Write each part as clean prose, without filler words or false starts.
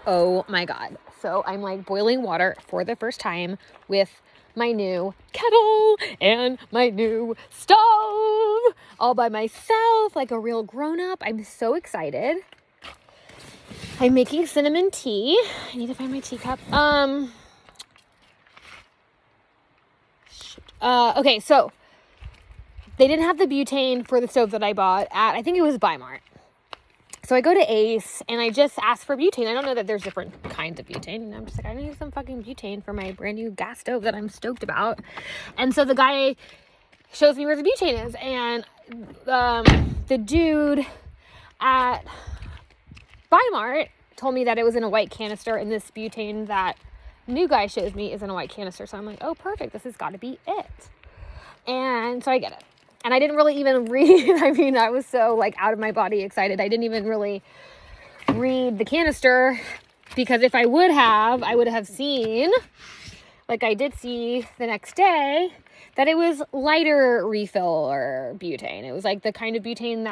oh my God. So I'm like boiling water for the first time with my new kettle and my new stove all by myself, like a real grown-up. I'm so excited. I'm making cinnamon tea. I need to find my teacup. Okay, so they didn't have the butane for the stove that I bought at, I think it was Bimart. So I go to Ace and I just ask for butane. I don't know that there's different kinds of butane. And I'm just like, I need some fucking butane for my brand new gas stove that I'm stoked about. And so the guy shows me where the butane is. And the dude at Bimart told me that it was in a white canister. And this butane that new guy shows me is in a white canister. So I'm like, oh, perfect. This has got to be it. And so I get it. And I didn't really even read. I mean, I was so like out of my body excited. I didn't even really read the canister, because if I would have seen, like I did see the next day, that it was lighter refill or butane. It was like the kind of butane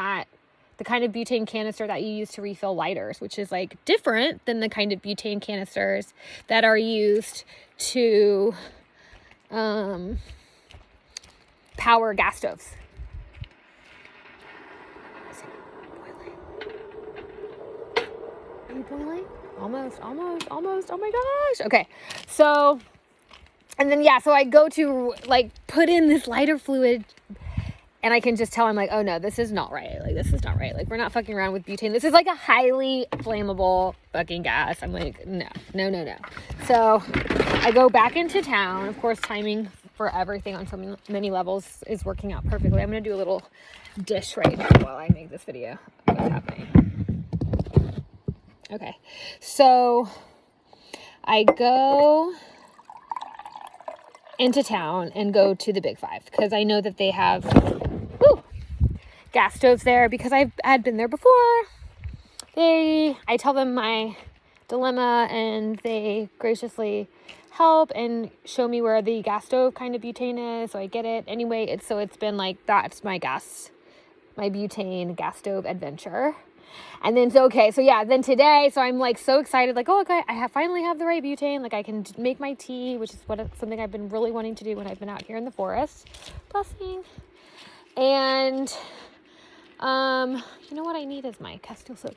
canister that you use to refill lighters, which is like different than the kind of butane canisters that are used to power gas stoves. Are you boiling? Almost. Oh my gosh. Okay. So, and then, so I go to like put in this lighter fluid and I can just tell, I'm like, oh no, this is not right. Like, this is not right. Like, we're not fucking around with butane. This is like a highly flammable fucking gas. I'm like, no. So I go back into town. Of course, timing for everything on so many levels is working out perfectly. I'm going to do a little dish right now while I make this video. What's happening? Okay, so I go into town and go to the Big Five because I know that they have gas stoves there because I had been there before. I tell them my dilemma and they graciously help and show me where the gas stove kind of butane is, so I get it. Anyway, it's been like, that's my butane gas stove adventure. And then, then today, so I'm like so excited, like, oh, okay, I finally have the right butane. Like, I can make my tea, which is something I've been really wanting to do when I've been out here in the forest. Blessing. And, you know what I need is my Castile soap.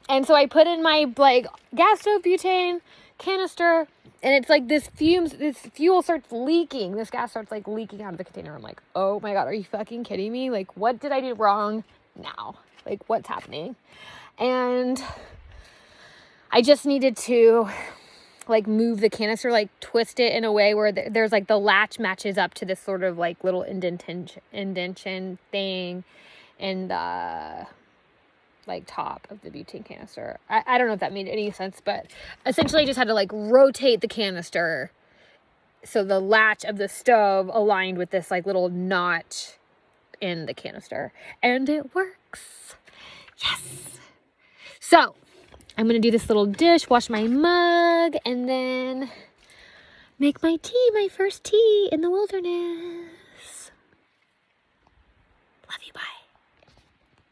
And so I put in my, like, gas stove butane canister, and it's like this fuel starts leaking. This gas starts, like, leaking out of the container. I'm like, oh my God, are you fucking kidding me? Like, what did I do wrong now? Like, what's happening? And I just needed to like move the canister, like twist it in a way where there's like the latch matches up to this sort of like little indentation thing in the like top of the butane canister. I don't know if that made any sense, but essentially I just had to like rotate the canister so the latch of the stove aligned with this like little notch in the canister, and it works. Yes. So I'm gonna do this little dish, wash my mug, and then make my tea, my first tea in the wilderness. Love you, bye.